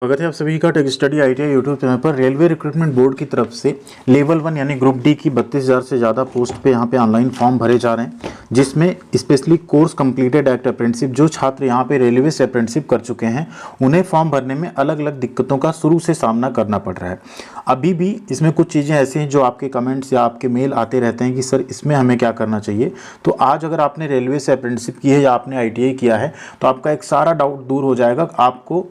स्वागत है आप सभी का tech study ITI YouTube channel पर। रेलवे रिक्रूटमेंट बोर्ड की तरफ से लेवल 1 यानी ग्रुप डी की 32,000 से ज़्यादा पोस्ट पे यहाँ पे ऑनलाइन फॉर्म भरे जा रहे हैं, जिसमें specially course completed act apprenticeship जो छात्र यहाँ पे रेलवे से अप्रेंटिसशिप कर चुके हैं उन्हें फॉर्म भरने में अलग अलग दिक्कतों का शुरू से सामना करना पड़ रहा है। अभी भी इसमें कुछ चीज़ें ऐसी हैं जो आपके कमेंट्स या आपके मेल आते रहते हैं कि सर इसमें हमें क्या करना चाहिए। तो आज अगर आपने रेलवे से अप्रेंटिसशिप की है या आपने ITI किया है तो आपका एक सारा डाउट दूर हो जाएगा। आपको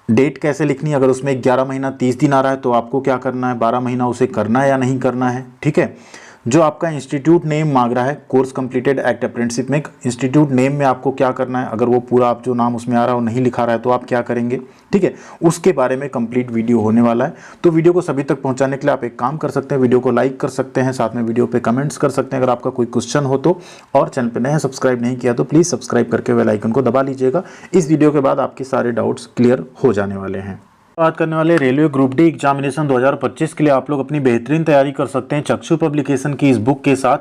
डेट कैसे लिखनी है, अगर उसमें 11 महीना 30 दिन आ रहा है तो आपको क्या करना है, 12 महीना उसे करना है या नहीं करना है। ठीक है, जो आपका इंस्टीट्यूट नेम मांग रहा है कोर्स कंप्लीटेड एक्ट अप्रेंटिसशिप में, इंस्टीट्यूट नेम में आपको क्या करना है, अगर वो पूरा आप जो नाम उसमें आ रहा है वो नहीं लिखा रहा है तो आप क्या करेंगे। ठीक है, उसके बारे में कंप्लीट वीडियो होने वाला है। तो वीडियो को सभी तक पहुंचाने के लिए आप एक काम कर सकते हैं, वीडियो को लाइक कर सकते हैं, साथ में वीडियो पे कमेंट्स कर सकते हैं अगर आपका कोई क्वेश्चन हो तो। और चैनल पर नए सब्सक्राइब नहीं किया तो प्लीज़ सब्सक्राइब करके बेल आइकन को दबा लीजिएगा। इस वीडियो के बाद आपके सारे डाउट्स क्लियर हो जाने वाले हैं। बात करने वाले रेलवे ग्रुप डी एग्जामिनेशन 2025 के लिए आप लोग अपनी बेहतरीन तैयारी कर सकते हैं चक्षु पब्लिकेशन की इस बुक के साथ।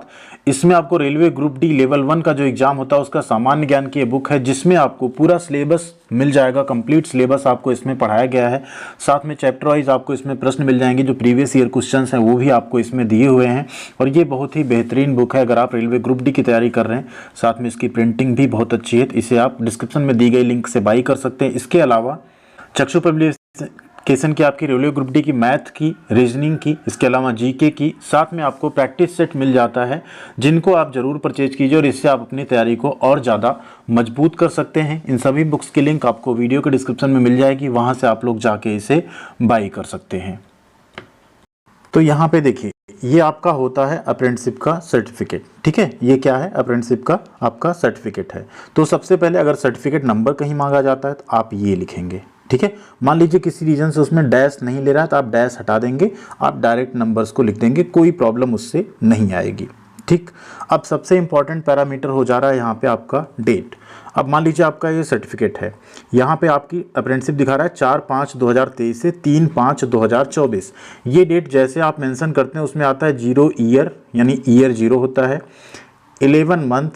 इसमें आपको रेलवे ग्रुप डी लेवल 1 का जो एग्जाम होता है उसका सामान्य ज्ञान की बुक है, जिसमें आपको पूरा सिलेबस मिल जाएगा, कंप्लीट सिलेबस आपको इसमें पढ़ाया गया है। साथ में चैप्टर वाइज आपको इसमें प्रश्न मिल जाएंगे, जो प्रीवियस ईयर क्वेश्चन हैं वो भी आपको इसमें दिए हुए हैं। और ये बहुत ही बेहतरीन बुक है अगर आप रेलवे ग्रुप डी की तैयारी कर रहे हैं। साथ में इसकी प्रिंटिंग भी बहुत अच्छी है, इसे आप डिस्क्रिप्शन में दी गई लिंक से बाई कर सकते हैं। इसके अलावा चक्षु पब्लिकेशन की आपकी रेलवे ग्रुप डी की मैथ की, रीजनिंग की, इसके अलावा GK की, साथ में आपको प्रैक्टिस सेट मिल जाता है, जिनको आप जरूर परचेज कीजिए और इससे आप अपनी तैयारी को और ज़्यादा मजबूत कर सकते हैं। इन सभी बुक्स की लिंक आपको वीडियो के डिस्क्रिप्शन में मिल जाएगी, वहाँ से आप लोग जाके इसे बाई कर सकते हैं। तो यहाँ पे देखिए, ये आपका होता है अप्रेंटिसशिप का सर्टिफिकेट। ठीक है, ये क्या है, अप्रेंटिसशिप का आपका सर्टिफिकेट है। तो सबसे पहले अगर सर्टिफिकेट नंबर कहीं मांगा जाता है तो आप ये लिखेंगे। ठीक है, मान लीजिए किसी रीजन से उसमें डैश नहीं ले रहा है तो आप डैश हटा देंगे, आप डायरेक्ट नंबर्स को लिख देंगे, कोई प्रॉब्लम उससे नहीं आएगी। ठीक, अब सबसे इंपॉर्टेंट पैरामीटर हो जा रहा है यहाँ पे आपका डेट। अब मान लीजिए आपका ये सर्टिफिकेट है, यहाँ पे आपकी अप्रेंटिसशिप दिखा रहा है 4/5/2023 से 3/5/2024। ये डेट जैसे आप मेंशन करते हैं उसमें आता है 0 ईयर, यानी ईयर 0 होता है, 11 मंथ,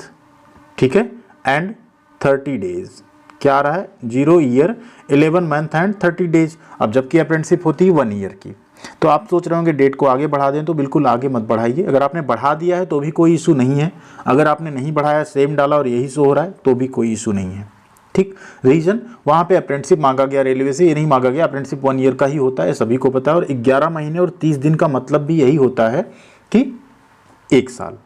ठीक है, एंड 30 डेज। क्या आ रहा है, 0 ईयर 11 मंथ एंड 30 डेज। अब जबकि अप्रेंटिसशिप होती है 1 ईयर की। तो आप सोच रहे होंगे डेट को आगे बढ़ा दें, तो बिल्कुल आगे मत बढ़ाइए। अगर आपने बढ़ा दिया है तो भी कोई इशू नहीं है, अगर आपने नहीं बढ़ाया, सेम डाला और यही शो हो रहा है तो भी कोई इशू नहीं है। ठीक, रीजन वहाँ पे अप्रेंटिसशिप मांगा गया रेलवे से, ये नहीं मांगा गया। अप्रेंटिसशिप 1 ईयर का ही होता है, सभी को पता है। और 11 महीने और 30 दिन का मतलब भी यही होता है कि 1 साल।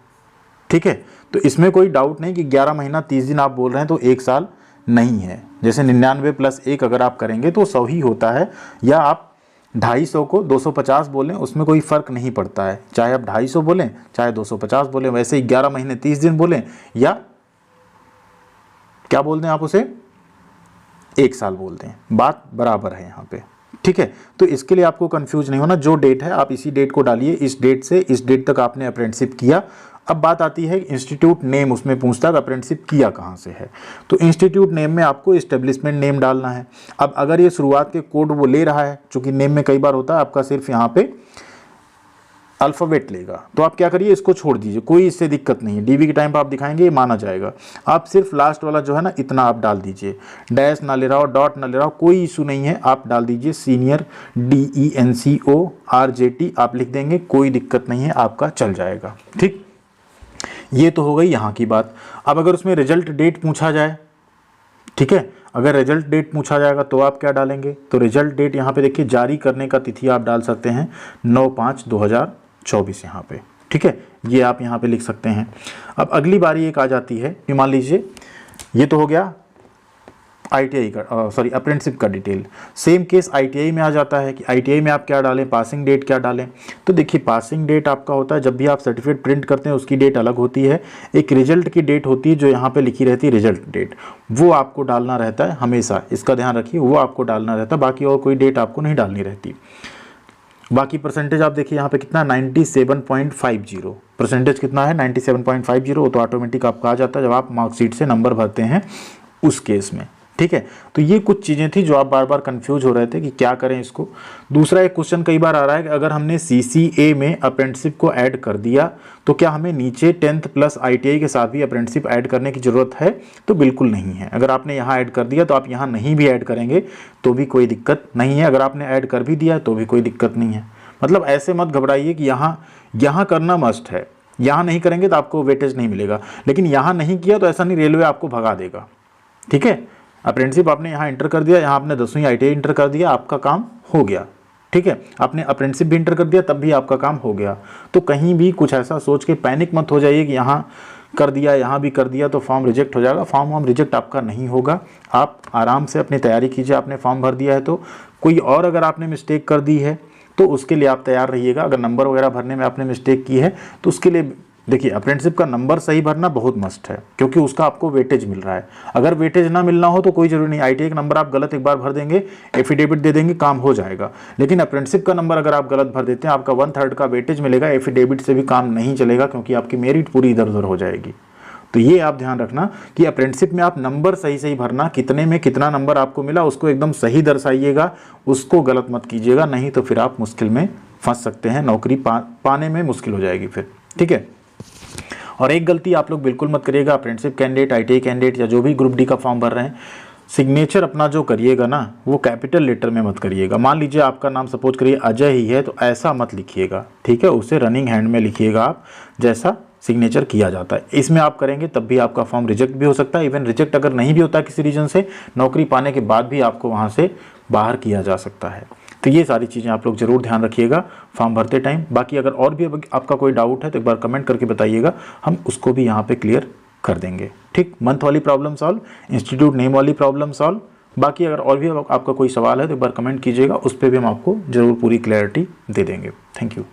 ठीक है, तो इसमें कोई डाउट नहीं कि 11 महीना 30 दिन आप बोल रहे हैं तो 1 साल नहीं है। जैसे 99 + 1 अगर आप करेंगे तो 100 ही होता है, या आप 250 को 250 बोलें, उसमें कोई फ़र्क नहीं पड़ता है। चाहे आप 250 बोलें चाहे 250 बोलें, वैसे ही 11 महीने 30 दिन बोलें या क्या बोल दें आप उसे, 1 साल बोल दें, बात बराबर है यहाँ पे। ठीक है, तो इसके लिए आपको कंफ्यूज नहीं होना, जो डेट है आप इसी डेट को डालिए, इस डेट से इस डेट तक आपने अप्रेंटिसशिप किया। अब बात आती है इंस्टीट्यूट नेम, उसमें पूछता है अप्रेंटिसशिप किया कहाँ से है, तो इंस्टीट्यूट नेम में आपको एस्टेब्लिशमेंट नेम डालना है। अब अगर ये शुरुआत के कोड वो ले रहा है, चूंकि नेम में कई बार होता है आपका सिर्फ यहाँ पे अल्फ़ाबेट लेगा, तो आप क्या करिए, इसको छोड़ दीजिए, कोई इससे दिक्कत नहीं है। DB के टाइम पर आप दिखाएंगे ये माना जाएगा। आप सिर्फ लास्ट वाला जो है ना, इतना आप डाल दीजिए, डैश ना ले रहा हो, डॉट ना ले रहा हो, कोई इशू नहीं है, आप डाल दीजिए सीनियर DENCORJT आप लिख देंगे, कोई दिक्कत नहीं है, आपका चल जाएगा। ठीक, ये तो हो गई यहाँ की बात। अब अगर उसमें रिजल्ट डेट पूछा जाए, ठीक है, अगर रिजल्ट डेट पूछा जाएगा तो आप क्या डालेंगे, तो रिजल्ट डेट यहाँ पे देखिए, जारी करने का तिथि आप डाल सकते हैं 9/5/2024 यहाँ पे। ठीक है, ये आप यहाँ पे लिख सकते हैं। अब अगली बारी एक आ जाती है कि मान लीजिए ये तो हो गया ITI का, सॉरी अप्रेंटिसशिप का डिटेल। सेम केस ITI में आ जाता है कि ITI में आप क्या डालें, पासिंग डेट क्या डालें। तो देखिए, पासिंग डेट आपका होता है जब भी आप सर्टिफिकेट प्रिंट करते हैं उसकी डेट अलग होती है, एक रिजल्ट की डेट होती है जो यहाँ पे लिखी रहती है रिजल्ट डेट, वो आपको डालना रहता है हमेशा, इसका ध्यान रखिए, वो आपको डालना रहता है, बाकी और कोई डेट आपको नहीं डालनी रहती। बाकी परसेंटेज आप देखिए यहाँ पे कितना, 97.50 परसेंटेज कितना है, 97.50, वो तो ऑटोमेटिक आपका आ जाता है जब आप मार्कशीट से नंबर भरते हैं उस केस में। ठीक है। तो ये कुछ चीज़ें थी जो आप बार बार कंफ्यूज हो रहे थे कि क्या करें इसको। दूसरा एक क्वेश्चन कई बार आ रहा है कि अगर हमने CCA में अप्रेंटिसशिप को ऐड कर दिया तो क्या हमें नीचे 10th प्लस ITI के साथ भी अप्रेंटिसशिप ऐड करने की ज़रूरत है? तो बिल्कुल नहीं है। अगर आपने यहाँ ऐड कर दिया तो आप यहाँ नहीं भी ऐड करेंगे तो भी कोई दिक्कत नहीं है। अगर आपने ऐड कर भी दिया तो भी कोई दिक्कत नहीं है। मतलब ऐसे मत घबराइए कि यहाँ करना मस्ट है, यहाँ नहीं करेंगे तो आपको वेटेज नहीं मिलेगा। लेकिन यहाँ नहीं किया तो ऐसा नहीं रेलवे आपको भगा देगा। ठीक है, अप्रेंटिसशिप आपने यहाँ इंटर कर दिया, यहाँ आपने 10वीं ITI इंटर कर दिया, आपका काम हो गया। ठीक है, आपने अप्रेंटिसशिप भी इंटर कर दिया तब भी आपका काम हो गया। तो कहीं भी कुछ ऐसा सोच के पैनिक मत हो जाइए कि यहाँ कर दिया यहाँ भी कर दिया तो फॉर्म रिजेक्ट हो जाएगा। फॉर्म रिजेक्ट आपका नहीं होगा। आप आराम से अपनी तैयारी कीजिए। आपने फॉर्म भर दिया है तो कोई और अगर आपने मिस्टेक कर दी है तो उसके लिए आप तैयार रहिएगा। अगर नंबर वगैरह भरने में आपने मिस्टेक की है तो उसके लिए देखिए, अप्रेंटिसशिप का नंबर सही भरना बहुत मस्ट है क्योंकि उसका आपको वेटेज मिल रहा है। अगर वेटेज ना मिलना हो तो कोई जरूरी नहीं, ITI का नंबर आप गलत एक बार भर देंगे, एफिडेविट दे देंगे, काम हो जाएगा। लेकिन अप्रेंटिसशिप का नंबर अगर आप गलत भर देते हैं, आपका 1/3 का वेटेज मिलेगा, एफिडेविट से भी काम नहीं चलेगा क्योंकि आपकी मेरिट पूरी इधर उधर हो जाएगी। तो ये आप ध्यान रखना कि अप्रेंटिसशिप में आप नंबर सही भरना, कितने में कितना नंबर आपको मिला उसको एकदम सही दर्शाइएगा, उसको गलत मत कीजिएगा, नहीं तो फिर आप मुश्किल में फंस सकते हैं, नौकरी पाने में मुश्किल हो जाएगी फिर। ठीक है, और एक गलती आप लोग बिल्कुल मत करिएगा, अप्रेंटिसशिप कैंडिडेट, ITI कैंडिडेट या जो भी ग्रुप डी का फॉर्म भर रहे हैं, सिग्नेचर अपना जो करिएगा ना वो कैपिटल लेटर में मत करिएगा। मान लीजिए आपका नाम सपोज करिए अजय ही है तो ऐसा मत लिखिएगा। ठीक है, उसे रनिंग हैंड में लिखिएगा आप, जैसा सिग्नेचर किया जाता है। इसमें आप करेंगे तब भी आपका फॉर्म रिजेक्ट भी हो सकता है। इवन रिजेक्ट अगर नहीं भी होता किसी रीजन से, नौकरी पाने के बाद भी आपको वहाँ से बाहर किया जा सकता है। तो ये सारी चीज़ें आप लोग जरूर ध्यान रखिएगा फॉर्म भरते टाइम। बाकी अगर और भी आपका कोई डाउट है तो एक बार कमेंट करके बताइएगा, हम उसको भी यहाँ पे क्लियर कर देंगे। ठीक, मंथ वाली प्रॉब्लम सॉल्व, इंस्टीट्यूट नेम वाली प्रॉब्लम सॉल्व। बाकी अगर और भी आपका कोई सवाल है तो एक बार कमेंट कीजिएगा, उस पर भी हम आपको ज़रूर पूरी क्लैरिटी दे देंगे। Thank you.